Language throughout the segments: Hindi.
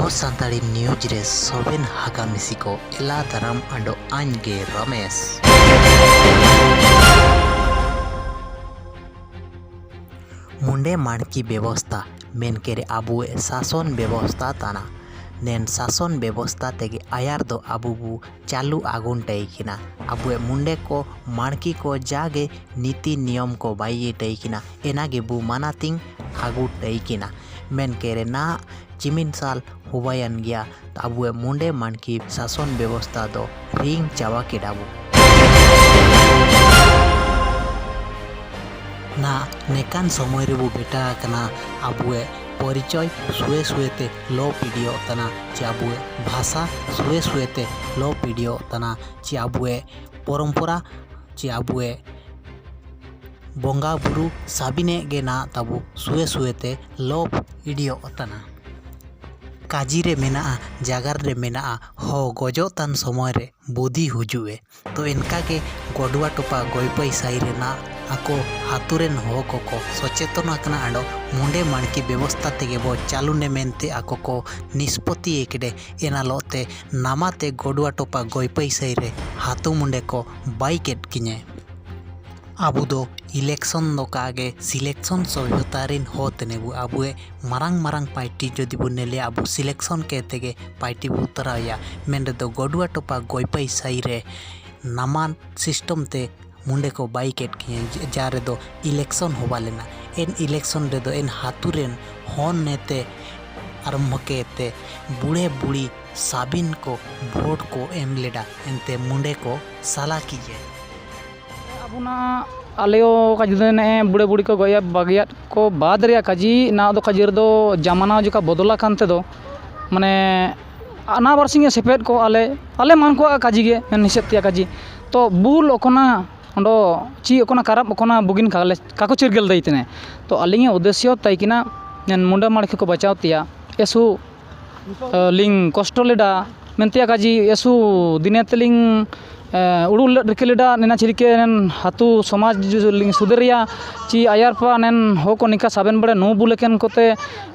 ᱟᱵᱚ ᱥᱟᱱᱛᱟᱲᱤ न्यूज रे सोबेन हागा मिसिको एला दाराम आंडो आंगे रमेश मुंडे मानकी व्यवस्था मेनकेरे आबुए शासन व्यवस्था ताना नेन शासन व्यवस्था तेगे आयार दो आबुबु चालू आगुन टैकिना आबुए मुंडे को मानकी को जागे नीति नियम को बाई टैकिना एनागे बु मानातिंग आगु टैकिना मेनकेरे ना चिमिन साल हुबायन गया आबुए मुंडे मानकी शासन व्यवस्था दो रिंग चावा केडाबु ना नेकान समय रेबु बेटा कना आबुए परिचय सुए सुएते लो पीडियो तना चे आबुए भाषा सुए सुएते लो पीडियो तना चे आबुए परंपरा चे आबुए बोंगा बुरु साबिने गे ना ताबु सुए सुएते लो पीडियो तना काजी रे मेना जागार रे मेना हो गजो तान समय रे बुद्धि हुजुए तो इनका के गोडुआ टोपा गोइपई साई रे ना आको हातुरेन हो को सचेतन आकना आंडो मुंडे मानकी व्यवस्था तेगे बो चालू ने मेनते आको को निष्पत्ति एकेडे एनालोते नामाते गोडुआ टोपा गोइपई साई रे हातु मुंडे को बाइकेट किने आबु दो इलेक्शन दो कागे सिलेक्शन सभ्यतारिन होतनेबु आबुए मारांग मारांग पार्टी जदि बु नेले आबु सिलेक्शन के तेगे पार्टी बु तराया मेन दो गोडुआ टोपा गोइपई साई रे नामान सिस्टम ते मुंडे को बाइकेट किए जारे दो इलेक्शन होबा लेना एन इलेक्शन रे दो एन हातुरेन होन नेते आरंभ केते बुढ़े बुढ़ी साबिन को वोट को एम लेडा एनते मुंडे को साला कीजिए अबुना आलेओ काजने बुढ़े बुढ़ी को गया बागिया को बाद रे काजी ना दो काजीर दो जमाना जो का बदला कानते दो माने आना बारसिंगे सेपेट को आले मान को काजी गे मेन हिसेबतिया काजी तो बुल ओकना अंडो ची ओकना कराब ओकना बुगिन काले काको चिरगेल दैतने तो अलिंगे उद्देश्य तैकिना मुंडा माड़के को बचाव तिया एसु लिंग कष्ट लेडा मेंतिया काजी एसु दिने तलिंग उड़ुल रिकेलेडा नेना चिरिके नेन हातु समाज लिंग सुदरिया ची आयारपा नेन हो को निका साबेन बड़े नो बुलेकेन कोते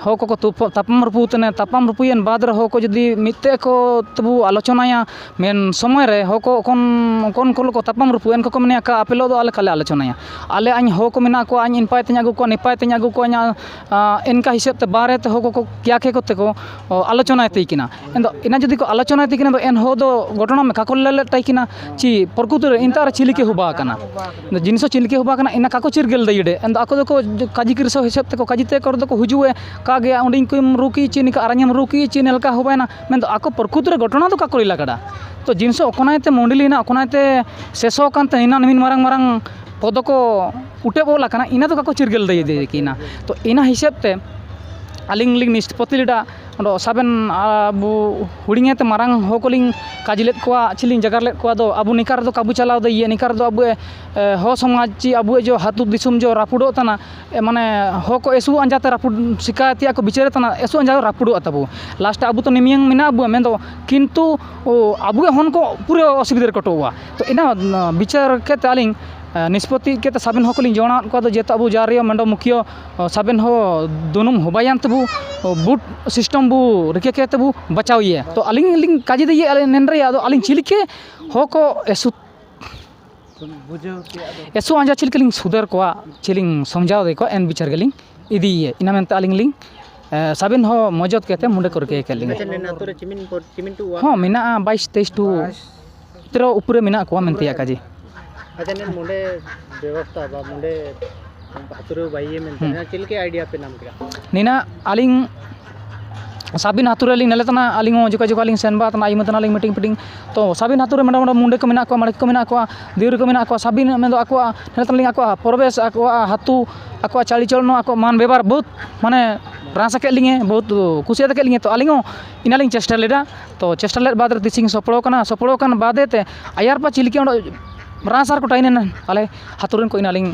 हो को तापम रुपुतने तापम रुपुयन बाद रे हो को जदी मिते को तबु आलोचनाया मेन समय रे हो को कोन को तापम रुपुयन को मने का आपेलो दो आले काले आलोचनाया आले आइन हो को मेना को आइन इनपाय तኛ गु को निपाय तኛ गु को इनका हिसाब ते बारे ते हो को क्या के कोते को आलोचना तैकिना एंदो इना जदी को आलोचना तैकिना दो एन हो दो घटना में काको ले तैकिना ची प्रकृति इंतार चिलिके हुबा कना जिनिस चिलिके हुबा कना इना काको चिरगेल दैडे एंद आको दो काजी किरसो हिसाब ते को काजीते कर दो को हुजुए कागे उंडिंग कुम रुकी ची निका आरान्यम रुकी ची नेलका हुबायना मेन आको प्रकृति घटना तो काको लागड़ा तो जिनिस ओकनायते मंडलीना ओकनायते शेषो कानते इना निमिन मारंग मारंग पद को उठे बोला कना इना तो काको चिरगेल दै किना तो इना हिसाब ते आलिंग लिंग निष्पत्ति लेडा अंडो साबेन आबु हुडिंगेते मारांग होकोलिंग काजिलेत कोआ चिलिंग जगारलेत कोआ दो आबु निकार दो काबु चलाव दो ये निकार दो आबु हो समाज ची आबु जो हातु दिसुम जो रापुडो तना माने हो को एसु अंजाते रापुड शिकायतिया को बिचारे तना एसु अंजा रापुडो ताबु लास्ट आबु तो निमियंग मिना आबु मेन दो किंतु आबु हन को पूरे असुविधा कटोवा तो इना विचार के तालिंग निष्पत्ति के साबेन हो कोलिंग जोना को जेता अबु जारियो मंडो मुखियो साबेन हो दोनों होबायान तबु बूट सिस्टम बु रिके के तबु बचाव ये तो अलिंग लिंग काजी दे ये नेनरे आदो अलिंग चिलिके हो को एसु आंजा चिलिकलिंग सुधर को चिलिंग समझाव दे को एन विचार गलिंग इदी ये इना मेनते अलिंग लिंग साबेन हो मजत केते मुंडे करके केलिंग हां मिना 22 23 टू 13 ऊपर मिना को मेनते काजी अच्छा ने मुंडे व्यवस्था बा मुंडे हातुरे बाइये मेनते चिलके आइडिया पे नाम किया नीना आलिंग साबिन हातुरे लिंग नले तना आलिंग जोका जोका लिंग सेनबा तना आइम तना लिंग मीटिंग पिटिंग तो साबिन हातुरे मेडा मुंडे को मेना को माड़े को मेना को दिउर को मेना को साबिन मेन दो आको नले तना लिंग आको परवेश आको हातु आको चाली चलनो आको मान व्यवहार बहुत माने रासा के लिंगे बहुत कुसिया के लिंगे तो आलिंग इना लिंग चेष्टा लेडा तो चेष्टा ले बाद रे तिसिंग सपड़ो कना बादेते आयारपा चिलिके रासार को टाइने आले हातुरन को इना लिंग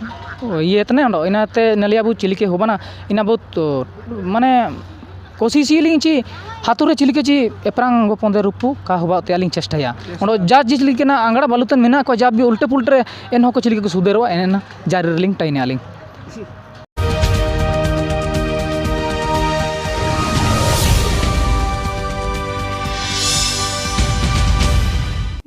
ये तने इनाते नलिया बु चिलिके होबाना इना बहुत माने कोशिश लिंग ची हातुरे चिलिके ची एप्रांग गो पंदे रुपु का होबा ते लिंग चेष्टाया ओंडो जा चिलिके ना आंगड़ा बालुतन मेना को जाब भी उल्टे पुल्टे एन हो को चिलिके को सुदेरवा एना जारी लिंग टाइने आलिंग